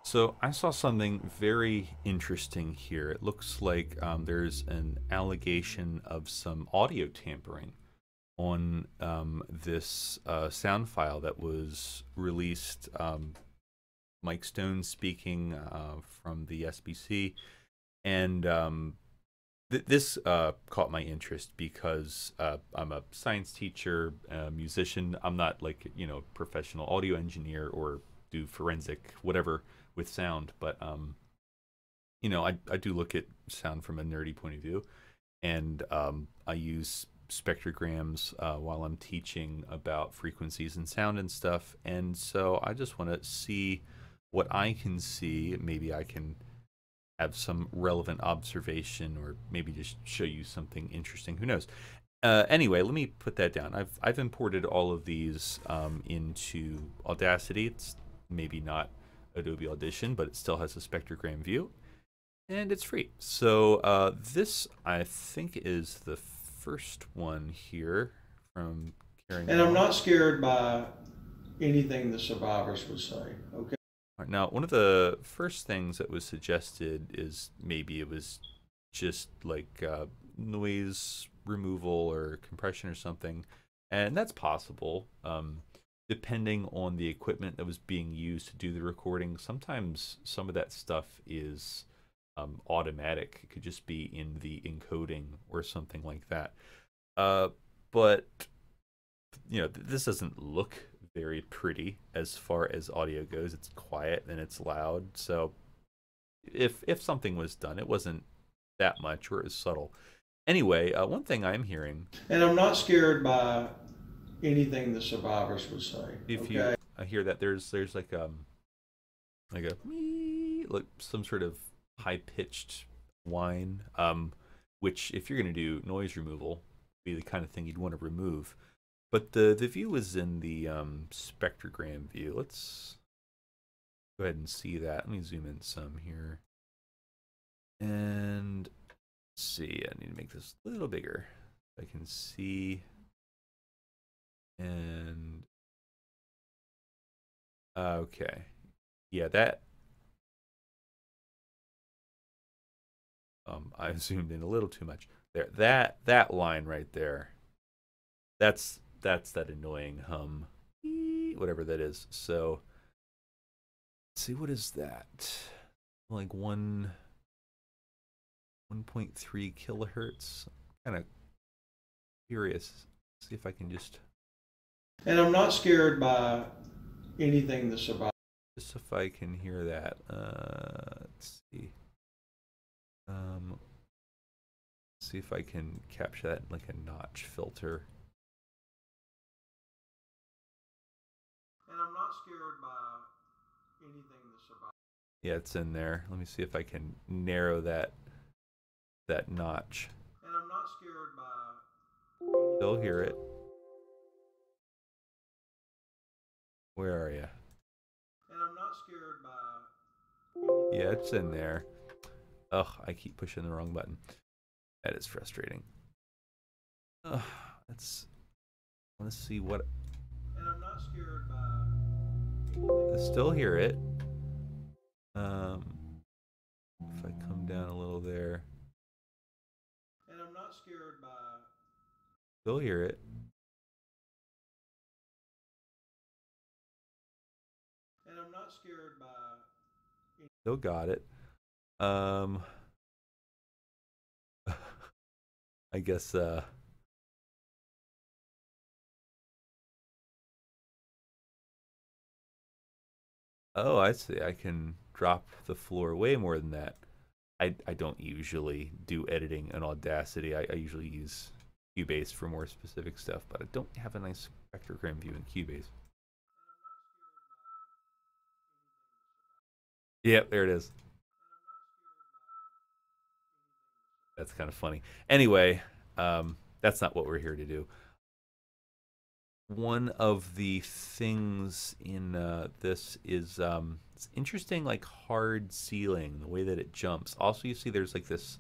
So I saw something very interesting here. It looks like there's an allegation of some audio tampering on this sound file that was released. Mike Stone speaking from the SBC, and this caught my interest because I'm a science teacher, musician. I'm not like professional audio engineer or do forensic whatever with sound, but I do look at sound from a nerdy point of view, and I use spectrograms while I'm teaching about frequencies and sound and stuff. And so I just want to see what I can see. Maybe I can have some relevant observation, or maybe just show you something interesting. Who knows? Anyway, let me put that down. I've imported all of these into Audacity. It's maybe not Adobe Audition, but it still has a spectrogram view, and it's free. So this, I think, is the first one here from Carrying And I'm On. not scared by anything the survivors would say. Okay. Right, now, one of the first things that was suggested is maybe it was just like noise removal or compression or something, and that's possible. Depending on the equipment that was being used to do the recording, sometimes some of that stuff is automatic. It could just be in the encoding or something like that. But this doesn't look very pretty as far as audio goes. It's quiet and it's loud. So if something was done, it wasn't that much, or it was subtle. Anyway, one thing I'm hearing, And I'm not scared by anything the survivors would say. if you Okay. I hear that there's like a like some sort of high pitched whine, which if you're gonna do noise removal, be the kind of thing you'd want to remove. But the view is in the spectrogram view. Let's go ahead and see that. Let me zoom in some here. And let's see, I need to make this a little bigger. I can see. And okay. Yeah, that I zoomed in a little too much. There, that line right there. That's that annoying hum, whatever that is. So let's see, what is that? Like 1.3 kilohertz. Kind of curious. See if I can just And I'm not scared by anything the survivors. just if I can hear that. Let's see. See if I can capture that in like a notch filter. And I'm not scared by anything the survivors. Yeah, it's in there. Let me see if I can narrow that notch. And I'm not scared by. Still hear it. Where are you? And I'm not scared by. Yeah, it's in there. Ugh, I keep pushing the wrong button. That is frustrating. Ugh, let's. I want to see what. And I'm not scared by. I still hear it. If I come down a little there, And I'm not scared by. still hear it. And I'm not scared by. Still got it. I guess. Oh, I see. I can drop the floor way more than that. I don't usually do editing in Audacity. I usually use Cubase for more specific stuff, but I don't have a nice spectrogram view in Cubase. Yep, there it is. That's kind of funny. Anyway, that's not what we're here to do. One of the things in this is it's interesting, like hard ceiling, the way that it jumps. Also, you see there's like this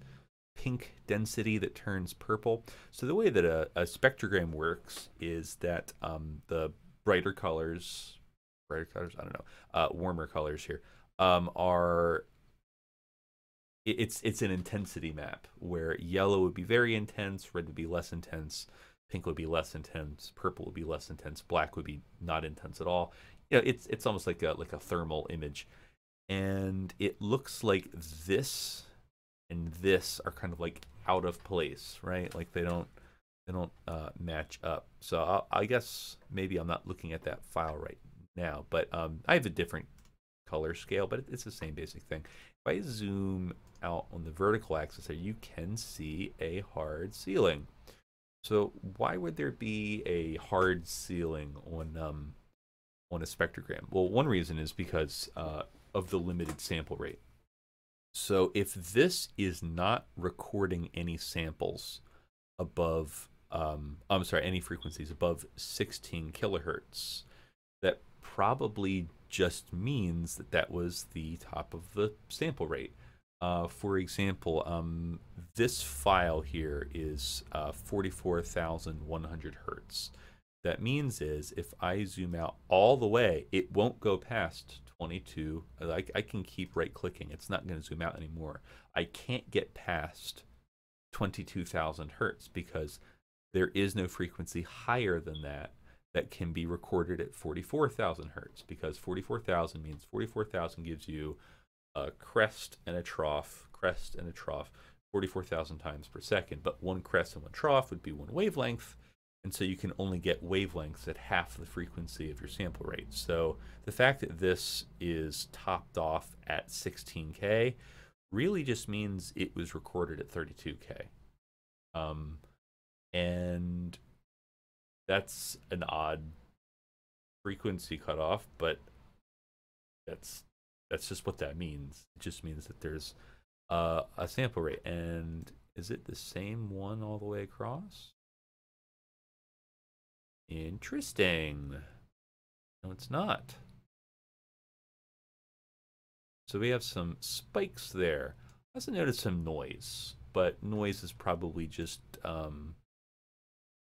pink density that turns purple. So the way that a spectrogram works is that the brighter colors, I don't know, warmer colors here, are it's an intensity map where yellow would be very intense, red would be less intense, pink would be less intense, purple would be less intense, black would be not intense at all. It's almost like a thermal image, and it looks like this and this are kind of like out of place, right? Like they don't match up. So I guess maybe I'm not looking at that file right now, but I have a different color scale, but it's the same basic thing. If I zoom out on the vertical axis here, you can see a hard ceiling. So why would there be a hard ceiling on a spectrogram? Well, one reason is because of the limited sample rate. So if this is not recording any samples above, I'm sorry, any frequencies above 16 kilohertz, that probably just means that that was the top of the sample rate. For example, this file here is 44,100 hertz. That means is if I zoom out all the way, it won't go past 22. I can keep right clicking. It's not going to zoom out anymore. I can't get past 22,000 hertz because there is no frequency higher than that can be recorded at 44,000 hertz, because 44,000 means 44,000 gives you a crest and a trough, 44,000 times per second. But one crest and one trough would be one wavelength, and so you can only get wavelengths at half the frequency of your sample rate. So the fact that this is topped off at 16K really just means it was recorded at 32K. And that's an odd frequency cutoff, but that's just what that means. It just means that there's a sample rate. And is it the same one all the way across? Interesting. No, it's not. So we have some spikes there. I also noticed some noise, but noise is probably just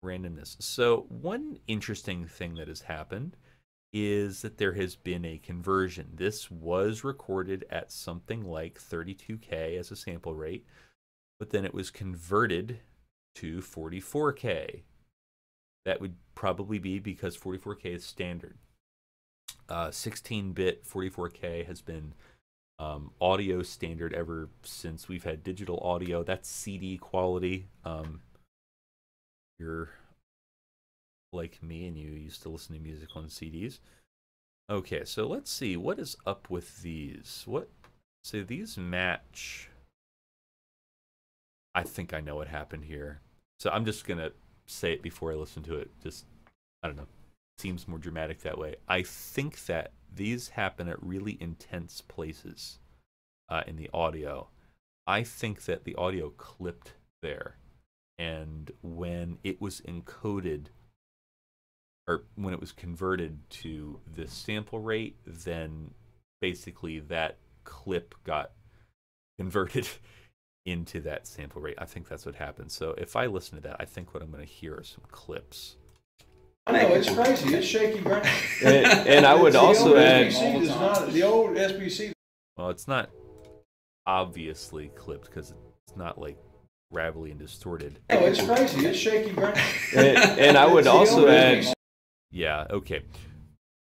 randomness. So one interesting thing that has happened is that there has been a conversion. This was recorded at something like 32K as a sample rate, but then it was converted to 44K. That would probably be because 44K is standard. 16-bit 44K has been audio standard ever since we've had digital audio. That's CD quality. You're like me and you used to listen to music on CDs. Okay, so let's see what is up with these. So these match. I think I know what happened here. So I'm just gonna say it before I listen to it. Just, I don't know, seems more dramatic that way. I think that these happen at really intense places in the audio. I think that the audio clipped there, and when it was encoded, or when it was converted to this sample rate, then basically that clip got converted into that sample rate. I think that's what happened. So if I listen to that, I think what I'm going to hear are some clips. I know, it's crazy. It's shaky ground. And I would also add, The old SBC. Well, it's not obviously clipped because it's not like gravelly and distorted. No, it's crazy. It's shaky ground. and I would also add, Yeah, okay.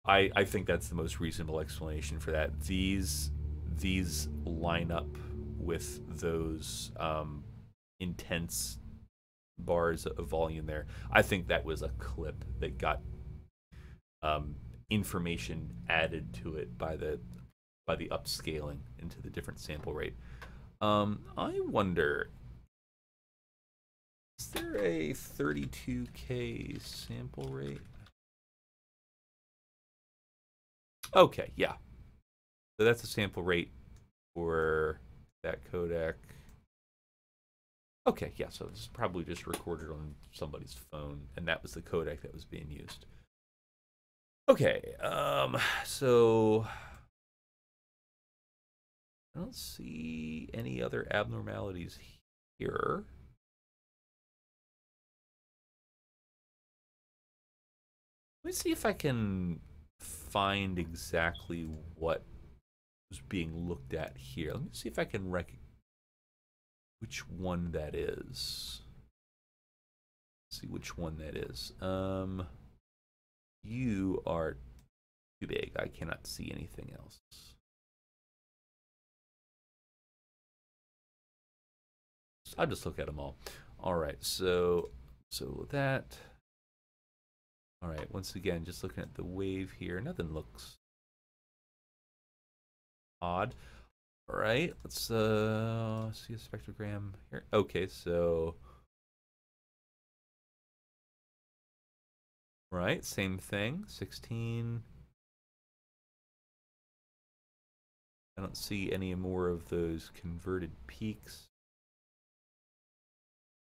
I think that's the most reasonable explanation for that. These line up with those intense bars of volume there. I think that was a clip that got information added to it by the upscaling into the different sample rate. I wonder, is there a 32K sample rate? Okay, yeah. So that's a sample rate for that codec. Okay, yeah, so it's probably just recorded on somebody's phone, and that was the codec that was being used. Okay, so I don't see any other abnormalities here. Let me see if I can find exactly what is being looked at here. Let me see if I can recognize which one that is. Let's see which one that is. You are too big. I cannot see anything else. I'll just look at them all. All right, so that. All right, once again, just looking at the wave here, nothing looks odd. All right, let's see a spectrogram here. Okay, so right, same thing, 16. I don't see any more of those converted peaks.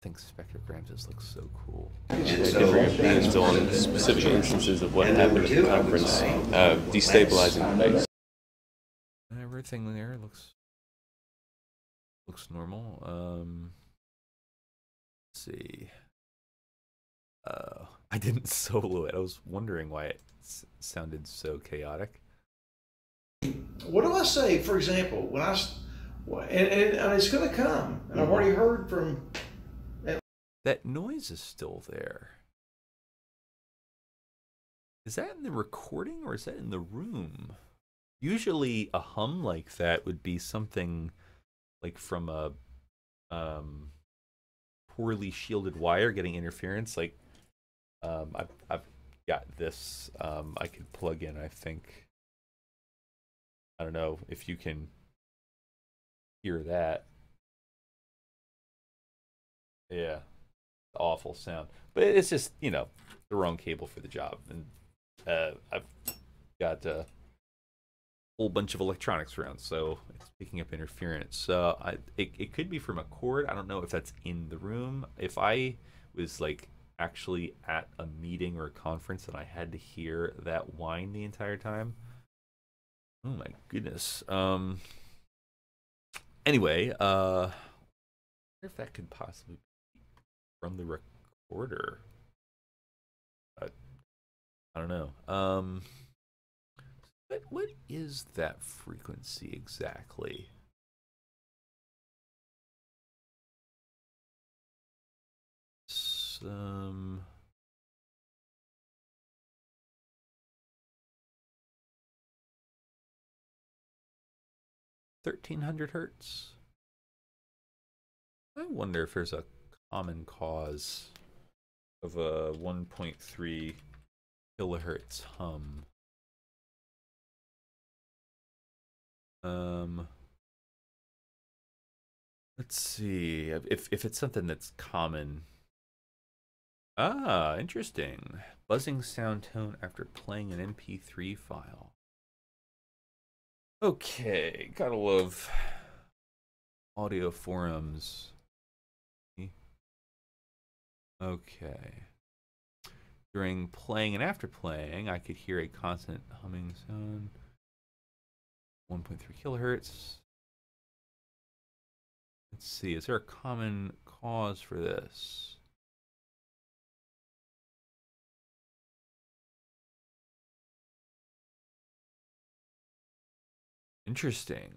I think spectrograms just look so cool. Differing opinions on specific instances of what happened at the conference, destabilizing the base. Everything there looks normal. Let's see. I didn't solo it. I was wondering why it sounded so chaotic. What do I say, for example, when and it's going to come, and I've already heard from. That noise is still there. Is that in the recording or is that in the room? Usually a hum like that would be something like from a poorly shielded wire getting interference. Like I've got this I could plug in, I think. I don't know if you can hear that. Yeah. Awful sound. But it's just, you know, the wrong cable for the job. And I've got a whole bunch of electronics around, so it's picking up interference. It could be from a cord. I don't know if that's in the room. If I was like actually at a meeting or a conference and I had to hear that whine the entire time, oh my goodness. Anyway, I wonder if that could possibly be from the recorder. I don't know. What is that frequency exactly? Some 1300 hertz. I wonder if there's a common cause of a 1.3 kilohertz hum. Let's see if it's something that's common. Ah, interesting. Buzzing sound tone after playing an MP3 file. Okay, gotta love audio forums. Okay. During playing and after playing, I could hear a constant humming sound. 1.3 kilohertz. Let's see, is there a common cause for this? Interesting.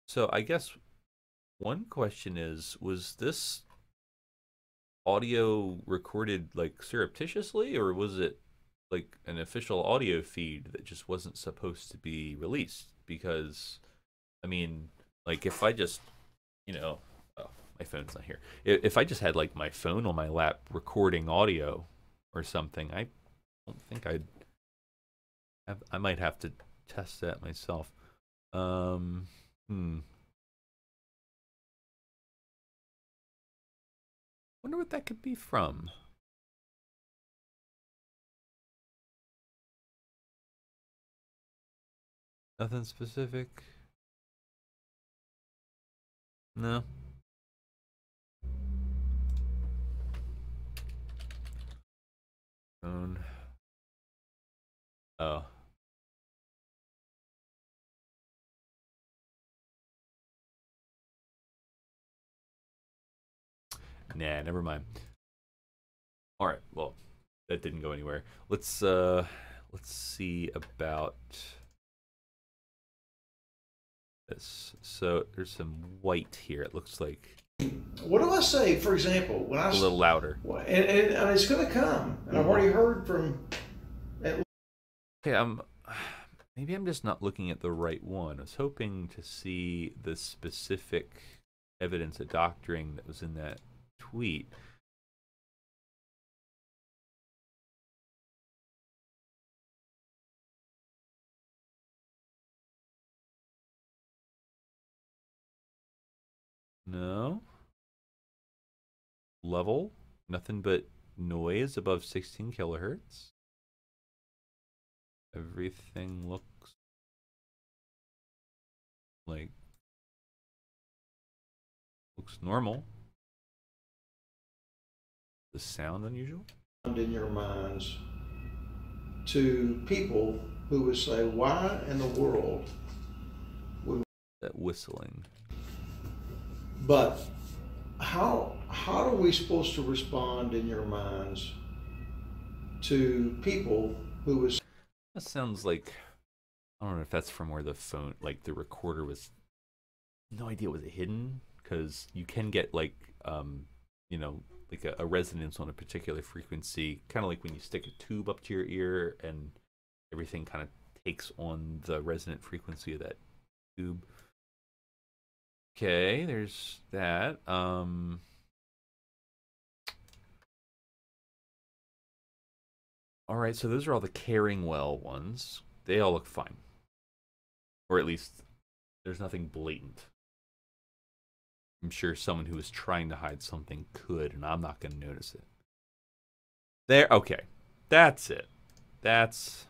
So I guess one question is, was this audio recorded like surreptitiously, or was it like an official audio feed that just wasn't supposed to be released? Because, I mean, like if I just, you know, oh, my phone's not here. If I just had like my phone on my lap recording audio or something, I don't think I might have to test that myself. Wonder what that could be from. Nothing specific. No. Phone. Oh. Nah, never mind. All right, well, that didn't go anywhere. Let's see about this. So there's some white here. It looks like. What do I say, for example, when I... A little louder. And it's going to come. And I've already heard from... Okay, maybe I'm just not looking at the right one. I was hoping to see the specific evidence of doctoring that was in that tweet. No. Level, nothing but noise above 16 kilohertz. Everything looks normal. The sound unusual? In your minds to people who would say, why in the world would... That whistling. But how are we supposed to respond in your minds to people who was... That sounds like, I don't know if that's from where the phone, like the recorder was, no idea, was it hidden? Because you can get like, you know, like a resonance on a particular frequency, kind of like when you stick a tube up to your ear and everything kind of takes on the resonant frequency of that tube. Okay, there's that. All right, so those are all the caring well ones. They all look fine. Or at least there's nothing blatant. I'm sure someone who is trying to hide something could, and I'm not going to notice it. There, okay. That's it. That's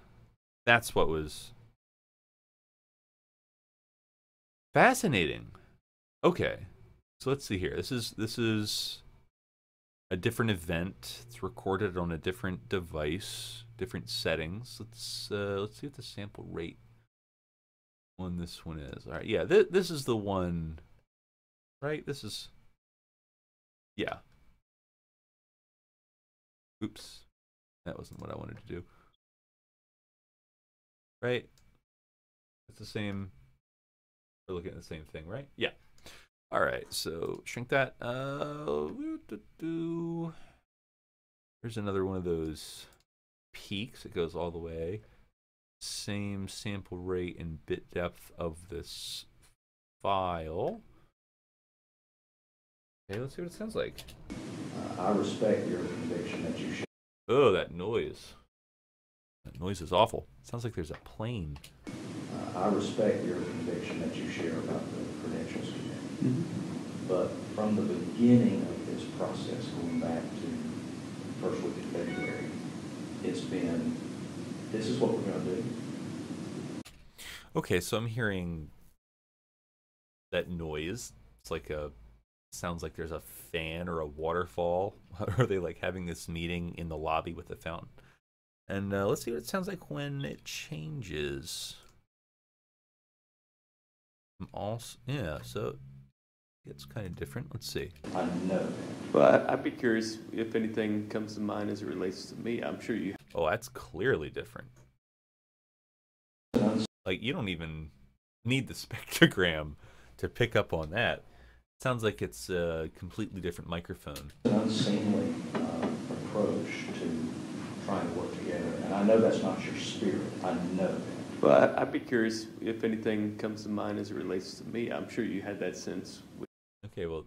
what was fascinating. Okay. So let's see here. This is a different event. It's recorded on a different device, different settings. Let's see what the sample rate on this one is. All right, yeah, this is the one, right? This is, yeah. Oops, that wasn't what I wanted to do. Right? It's the same. We're looking at the same thing, right? Yeah. All right, so shrink that. There's another one of those peaks. It goes all the way. Same sample rate and bit depth of this file. Okay, let's see what it sounds like. I respect your conviction that you should. Oh, that noise. That noise is awful. It sounds like there's a plane. I respect your conviction that you share about the credentials committee. But from the beginning of this process, going back to the first week of February, it's been, this is what we're going to do. Okay, so I'm hearing that noise. It's like sounds like there's a fan or a waterfall. Are they like having this meeting in the lobby with the fountain? And let's see what it sounds like when it changes. Also, yeah, so it's kind of different. Let's see. I know. Well, I'd be curious if anything comes to mind as it relates to me. I'm sure you. Oh, that's clearly different. Like, you don't even need the spectrogram to pick up on that. It sounds like it's a completely different microphone. An unseemly approach to trying to work together, and I know that's not your spirit. I know that. Well, I'd be curious if anything comes to mind as it relates to me. I'm sure you had that sense. Okay, well,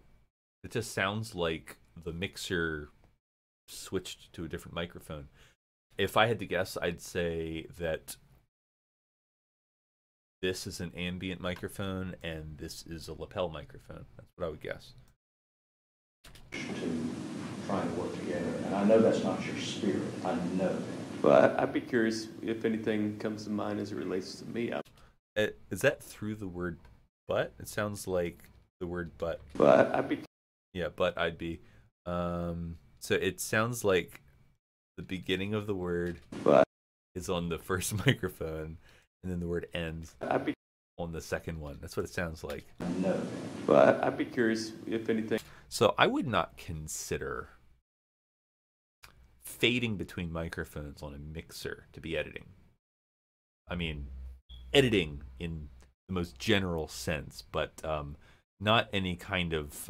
it just sounds like the mixer switched to a different microphone. If I had to guess, I'd say that this is an ambient microphone and this is a lapel microphone. That's what I would guess. To trying to work together, and I know that's not your spirit. I know that. Well, I'd be curious if anything comes to mind as it relates to me. Is that through the word but? It sounds like the word but. Well, I'd be. Yeah, but I'd be. So it sounds like the beginning of the word But is on the first microphone, and then the word ends I'd be. on the second one. That's what it sounds like. I know that. Well, I'd be curious if anything. So I would not consider fading between microphones on a mixer to be editing. I mean, editing in the most general sense, but not any kind of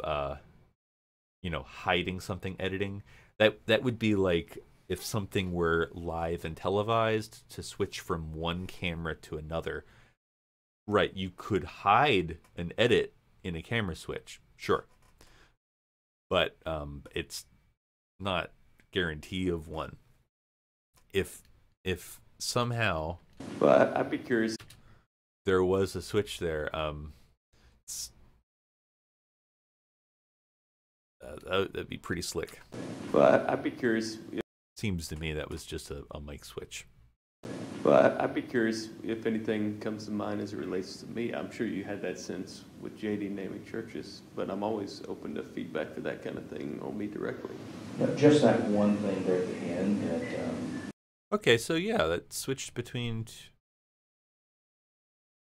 hiding something editing. That would be like if something were live and televised to switch from one camera to another. Right, you could hide an edit in a camera switch, sure, but it's not guarantee of one. If somehow, Well, I'd be curious. there was a switch there, that'd be pretty slick. Well, I'd be curious. Seems to me that was just a mic switch. Well, I'd be curious if anything comes to mind as it relates to me. I'm sure you had that sense with JD naming churches, but I'm always open to feedback for that kind of thing on me directly. Just that one thing there at the end that. Okay, so yeah, that switched between.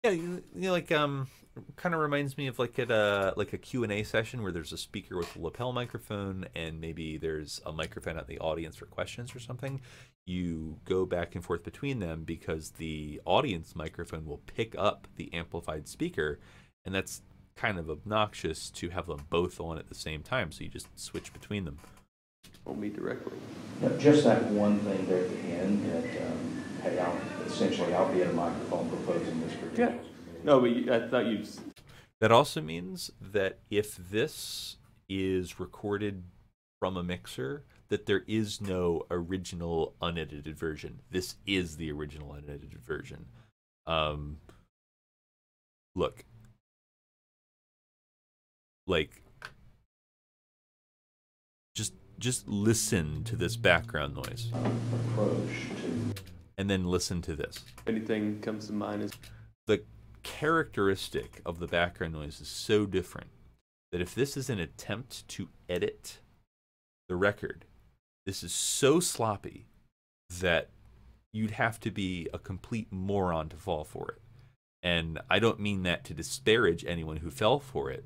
Yeah, like kind of reminds me of like at a Q&A session where there's a speaker with a lapel microphone and maybe there's a microphone out in the audience for questions or something. You go back and forth between them because the audience microphone will pick up the amplified speaker, and that's kind of obnoxious to have them both on at the same time, so you just switch between them. On me directly. Just that one thing there at the end that, hey, I'll be at a microphone proposing this for Yeah. No, but I thought you'd. That also means that if this is recorded from a mixer, that there is no original unedited version. This is the original unedited version. Look, like, just listen to this background noise, and then listen to this. If anything comes to mind is the characteristic of the background noise is so different that if this is an attempt to edit the record, this is so sloppy that you'd have to be a complete moron to fall for it. And I don't mean that to disparage anyone who fell for it,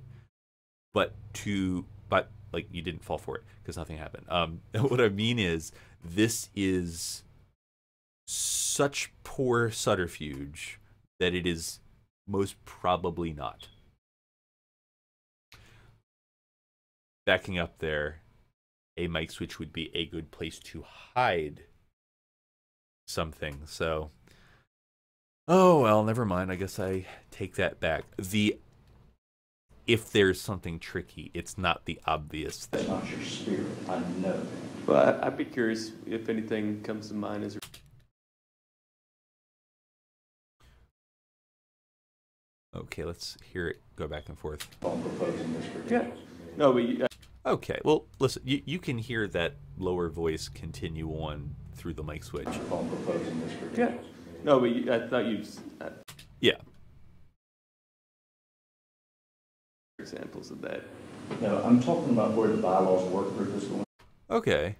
but like, you didn't fall for it because nothing happened. What I mean is, this is such poor subterfuge that it is most probably not. Backing up there, a mic switch would be a good place to hide something. So, oh well, never mind. I guess I take that back. If there's something tricky, it's not the obvious thing. That's not your spirit. I know that. Well, I'd be curious if anything comes to mind as. Okay, let's hear it go back and forth. I'm proposing this for Yeah. No, but okay, well, listen, you can hear that lower voice continue on through the mic switch. I'm proposing this for yeah. No, but I thought you'd. Yeah. Examples of that. No, I'm talking about where the bylaws work group is going. Okay.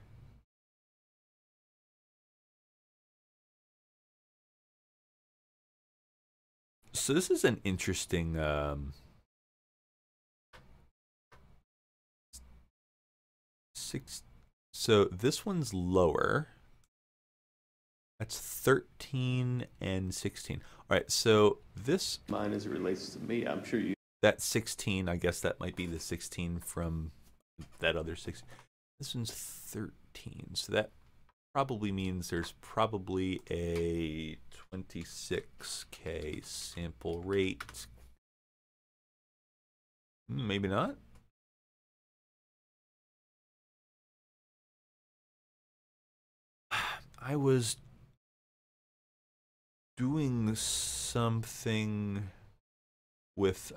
So this is an interesting so this one's lower. That's 13 and 16. All right, so this Mine as it relates to me, I'm sure you. that 16, I guess that might be the 16 from that other 16. This one's 13, so that probably means there's probably a 26K sample rate. Maybe not. I was doing something with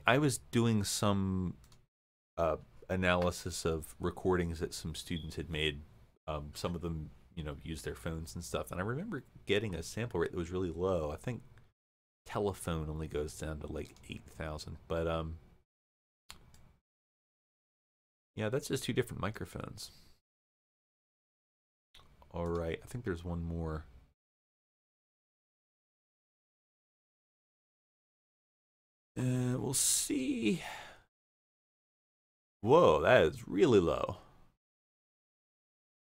I was doing some analysis of recordings that some students had made. Some of them, use their phones and stuff, and I remember getting a sample rate that was really low. I think telephone only goes down to like 8,000, but yeah, that's just two different microphones. All right, I think there's one more. We'll see. Whoa, that is really low.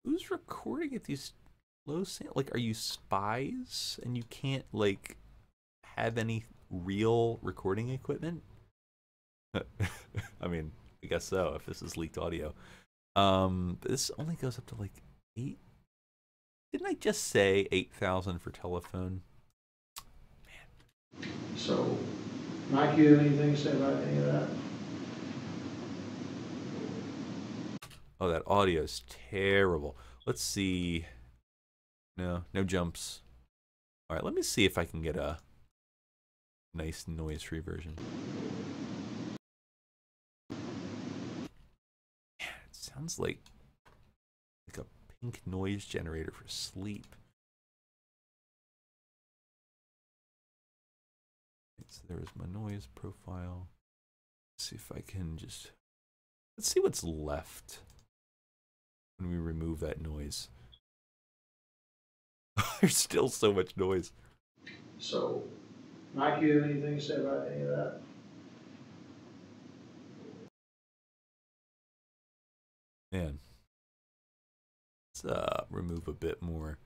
Who's recording at these low sound? Like, are you spies and you can't like have any real recording equipment? I mean, I guess so if this is leaked audio. But this only goes up to like 8. Didn't I just say 8,000 for telephone? Man. So, Mike, you have anything to say about any of that? Oh, that audio is terrible. Let's see. No jumps. All right, let me see if I can get a nice noise-free version. Man, it sounds like a pink noise generator for sleep. So there's my noise profile. Let's see if I can just... Let's see what's left when we remove that noise. There's still so much noise. So, Mike, you have anything to say about any of that? Man. Let's remove a bit more.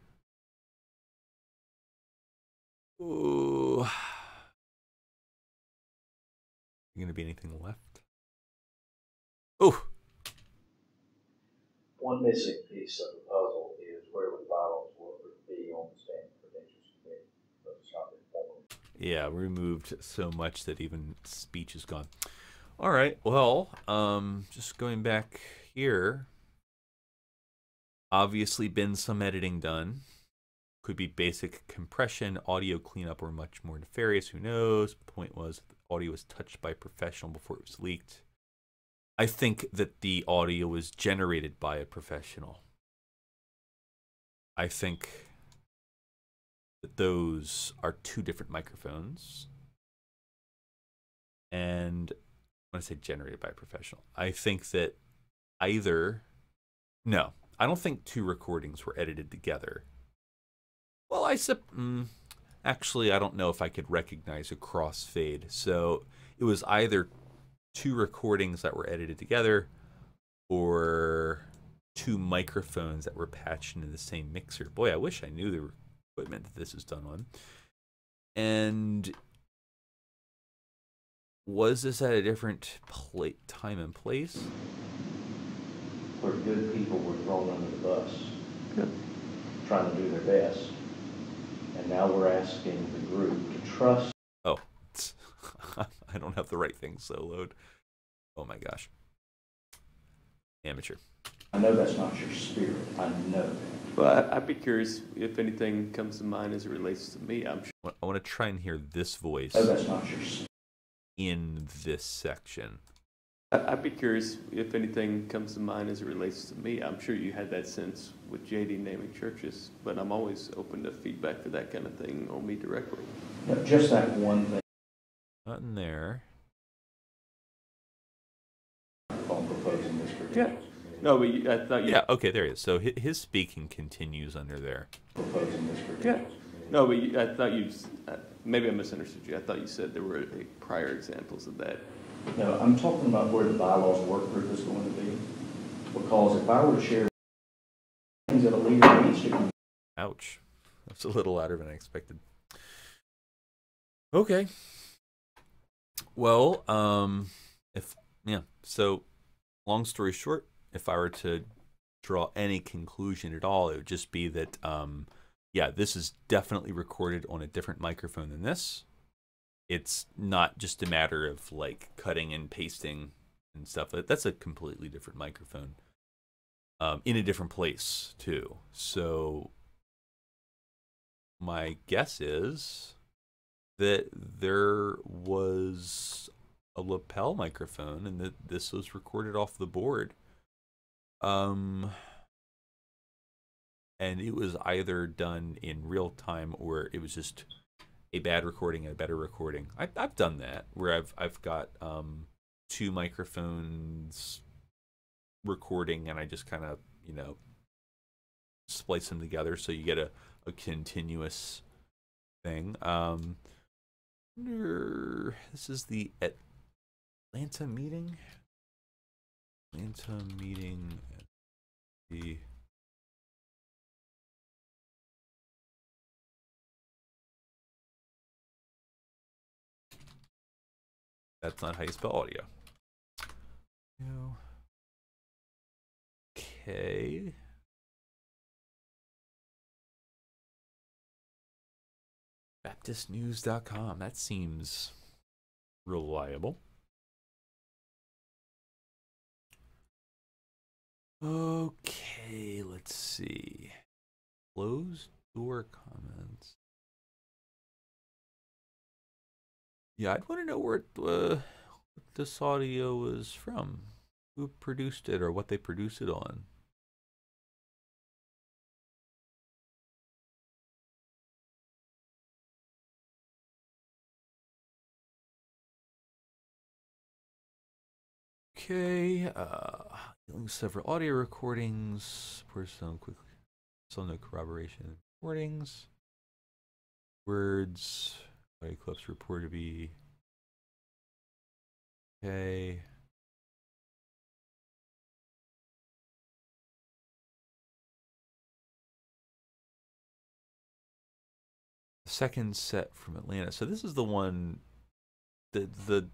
Ooh. Gonna be anything left? Oh. One missing piece of the puzzle is where would bylaws would be on the standing credentials committee, but it's not been formed. Yeah, we removed so much that even speech is gone. All right, well, just going back here. Obviously been some editing done. Could be basic compression, audio cleanup, or much more nefarious. Who knows? The point was the audio was touched by a professional before it was leaked. I think that the audio was generated by a professional. I think that those are 2 different microphones. And when I say generated by a professional, I think that either... No, I don't think 2 recordings were edited together. Well, actually, I don't know if I could recognize a crossfade. So it was either 2 recordings that were edited together or 2 microphones that were patched into the same mixer. Boy, I wish I knew the equipment that this is done on. And was this at a different time and place? Where good people were thrown under the bus, Yep. trying to do their best. And now we're asking the group to trust. Oh, I don't have the right thing so load. Oh my gosh. Amateur. I know that's not your spirit. I know that. Well, I'd be curious if anything comes to mind as it relates to me. I'm sure. I want to try and hear this voice I know that's not your spirit. in this section. I'd be curious if anything comes to mind as it relates to me. I'm sure you had that sense with JD naming churches, but I'm always open to feedback for that kind of thing on me directly. No, just that one thing. Not in there. On proposing this for Yeah. No, but I thought you. Yeah, okay, there he is. So his speaking continues under there. Proposing this for Yeah. No, but I thought you. Maybe I misunderstood you. I thought you said there were prior examples of that. No, I'm talking about where the bylaws work group is going to be. Because if I were to share things that a leader needs to... Ouch. That's a little louder than I expected. Okay. Well, so long story short, if I were to draw any conclusion at all, it would just be that, this is definitely recorded on a different microphone than this. It's not just a matter of like cutting and pasting and stuff. That's a completely different microphone in a different place too. So my guess is that there was a lapel microphone and that this was recorded off the board. And it was either done in real time or it was just a bad recording and a better recording. I've done that where I've got 2 microphones recording and I just kind of splice them together so you get a continuous thing. This is the Atlanta meeting. Atlanta meeting at the that's not how you spell audio. Okay. BaptistNews.com. That seems reliable. Okay, let's see. Closed door comments. Yeah, I'd want to know where this audio is from. Who produced it or what they produced it on. Okay, several audio recordings. Personal quickly. Still no corroboration. Recordings. Words. Audio clips reported to be. Okay. The second set from Atlanta. So this is the one. The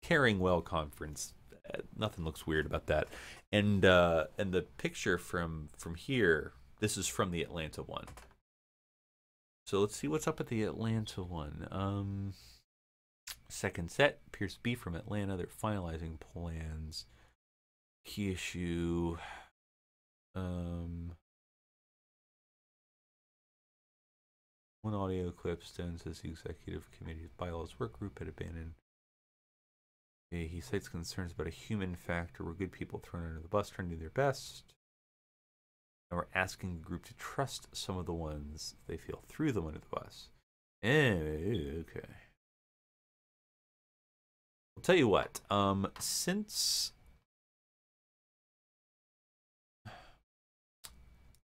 Caring Well conference. Nothing looks weird about that. And the picture from here, this is from the Atlanta one. So let's see what's up at the Atlanta one. Second set appears to be from Atlanta. They're finalizing plans. Key issue. One audio clip stands as the executive committee's bylaws work group had abandoned. He cites concerns about a human factor where good people thrown under the bus trying to do their best. And we're asking the group to trust some of the ones they feel threw them under the bus. Okay. I'll tell you what. Since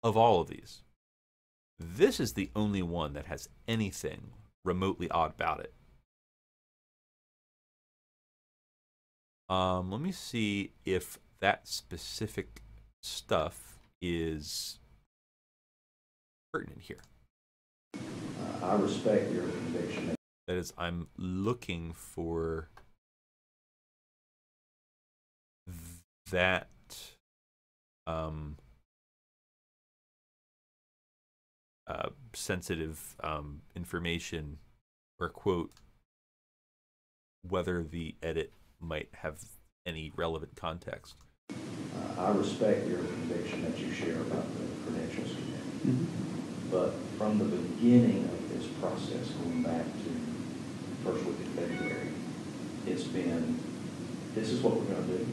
of all of these, this is the only one that has anything remotely odd about it. Let me see if that specific stuff is pertinent here. I respect your conviction. That is, I'm looking for that sensitive information or quote, whether the edit might have any relevant context. I respect your conviction that you share about the credentials committee. Mm-hmm. But from the beginning of this process, going back to first week of February, it's been, this is what we're going to do.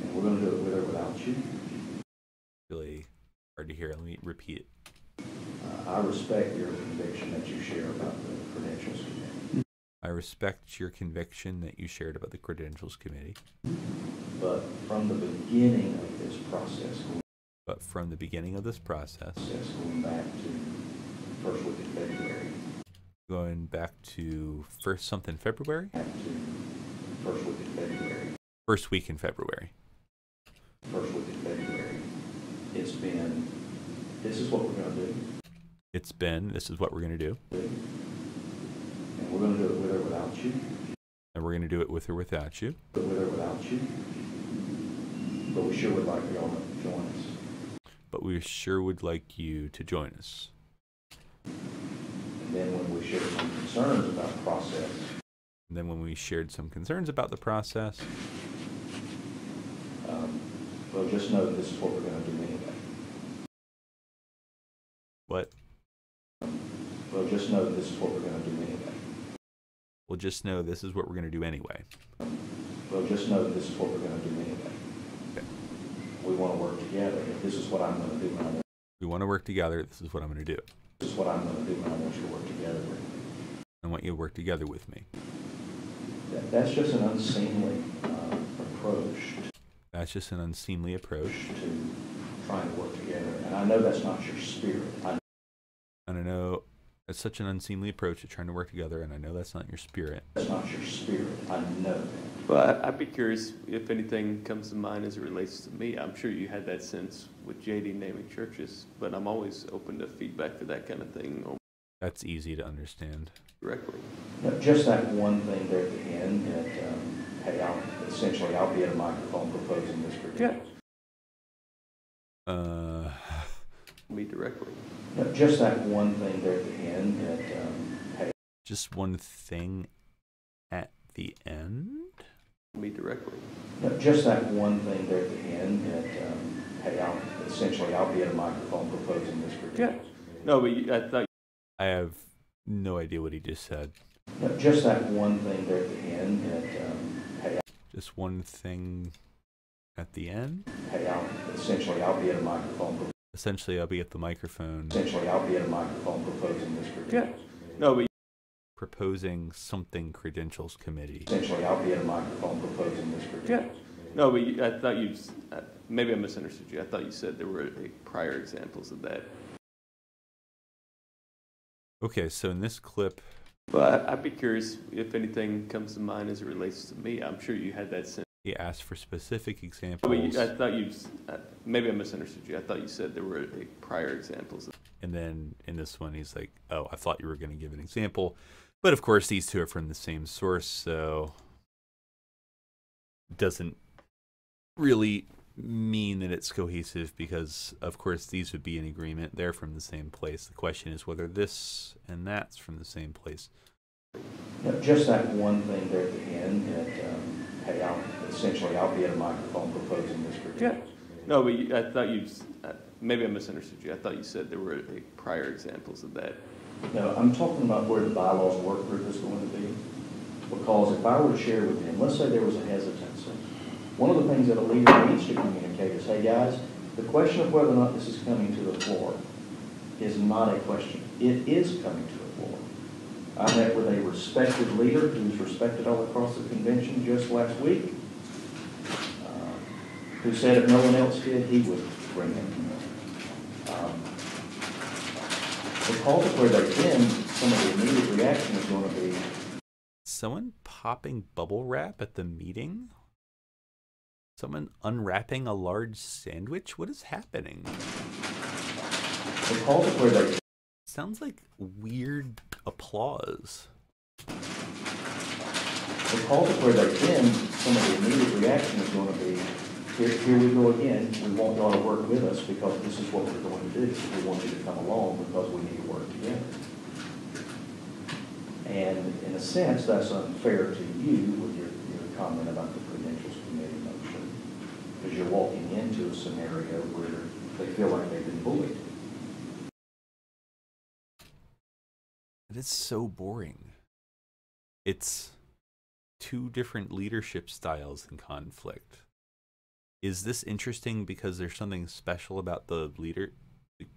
And we're going to do it with or without you. Really hard to hear. Let me repeat it. I respect your conviction that you share about the credentials committee. I respect your conviction that you shared about the Credentials Committee. But from the beginning of this process, going back to first week of February. Going back to first something February? Back to first week of February. First week in February. First week of February. It's been, this is what we're going to do. It's been, this is what we're going to do. And we're going to do it with or without you. And we're going to do it with or without you. With or without you. But we sure would like y'all to join us. But we sure would like you to join us. And then when we shared some concerns about the process. Well, just know that this is what we're going to do anyway. What? Well, just know that this is what we're going to do anyway. Well, just know this is what we're going to do anyway. Well, just know that this is what we're going to do anyway. Okay. We want to work together. This is what I'm going to do. We want to work together. This is what I'm going to do. This is what I'm going to do, and I want you to work together with me. I want you to work together with me. That's just an unseemly approach. That's just an unseemly approach. To trying to work together, and I know that's not your spirit. And I know it's such an unseemly approach to trying to work together, and I know that's not your spirit. That's not your spirit. I know that. Well, I'd be curious if anything comes to mind as it relates to me. I'm sure you had that sense with JD naming churches, but I'm always open to feedback for that kind of thing. That's easy to understand. Directly. No, just that one thing there at the end that, hey, I'll be at a microphone proposing this credentials. Me directly. No, just that one thing there at the end that, hey. Just one thing at the end? Me directly. No, just that one thing there at the end that, hey, I'll be at a microphone proposing this credentials. No, but I thought. I have no idea what he just said. No, just that one thing there at the end that, hey. Just one thing at the end? Hey, I'll be at a microphone. Essentially, I'll be at the microphone. I'll be at a microphone proposing this credentials. No, but. Proposing something credentials committee. I'll be at a microphone proposing this credentials. No, but I thought you. Maybe I misunderstood you. I thought you said there were prior examples of that. Okay, so in this clip. Well, I'd be curious if anything comes to mind as it relates to me. I'm sure you had that sense. He asked for specific examples. But I thought you. Maybe I misunderstood you. I thought you said there were prior examples. And then in this one, he's like, "Oh, I thought you were going to give an example," but of course, these two are from the same source, so it doesn't really mean that it's cohesive because, of course, these would be in agreement. They're from the same place. The question is whether this and that's from the same place. No, just that one thing there at the end that, hey, I'll be at a microphone proposing this credentials. No, but I thought you. Maybe I misunderstood you. I thought you said there were prior examples of that. No, I'm talking about where the bylaws work group is going to be. Because if I were to share with them, let's say there was a hesitancy. One of the things that a leader needs to communicate is, hey guys, the question of whether or not this is coming to the floor is not a question. It is coming to the floor. I met with a respected leader who's respected all across the convention just last week, who said if no one else did, he would bring him. Because of where they've been, some of the immediate reaction is going to be... Someone popping bubble wrap at the meeting? Someone unwrapping a large sandwich? What is happening? Because of where they... Sounds like weird applause. Because of where they've been, some of the immediate reaction is going to be, here we go again. We want y'all to work with us because this is what we're going to do. We want you to come along because we need to work together. And in a sense, that's unfair to you with your comment about the credentials committee motion, because you're walking into a scenario where they feel like they've been bullied. It is so boring. It's two different leadership styles in conflict. Is this interesting because there's something special about the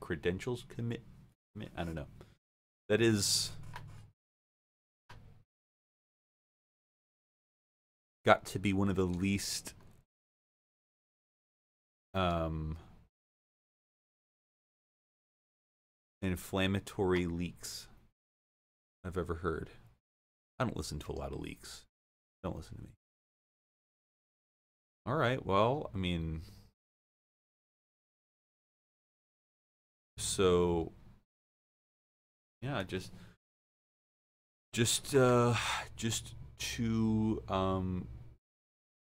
credentials commit? I don't know. That is got to be one of the least inflammatory leaks I've ever heard. I don't listen to a lot of leaks. Don't listen to me. All right, well, I mean, so yeah, just to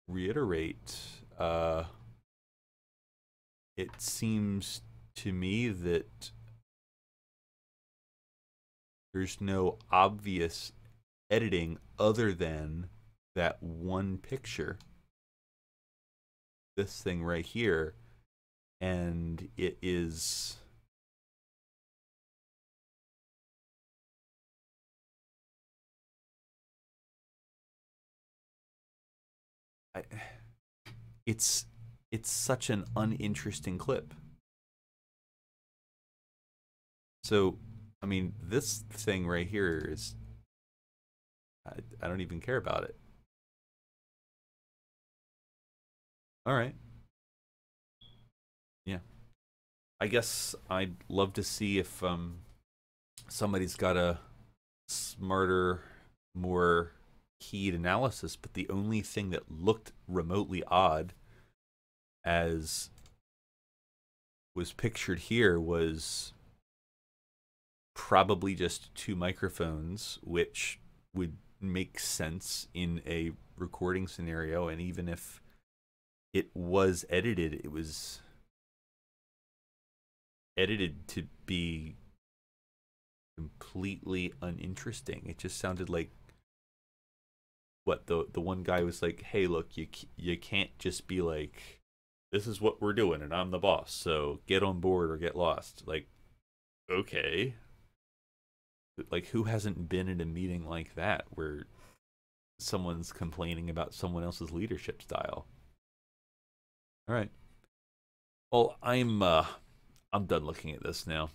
reiterate, it seems to me that there's no obvious editing other than that one picture. This thing right here, and it is it's such an uninteresting clip. So, I mean, this thing right here is I don't even care about it. All right. Yeah. I guess I'd love to see if somebody's got a smarter, more keyed analysis, but the only thing that looked remotely odd as was pictured here was probably just two microphones, which would make sense in a recording scenario. And even if it was edited, it was edited to be completely uninteresting. It just sounded like what the one guy was like, hey, look, you can't just be like, this is what we're doing and I'm the boss, so get on board or get lost. Like, okay. Like, who hasn't been in a meeting like that where someone's complaining about someone else's leadership style? All right. Well, I'm done looking at this now.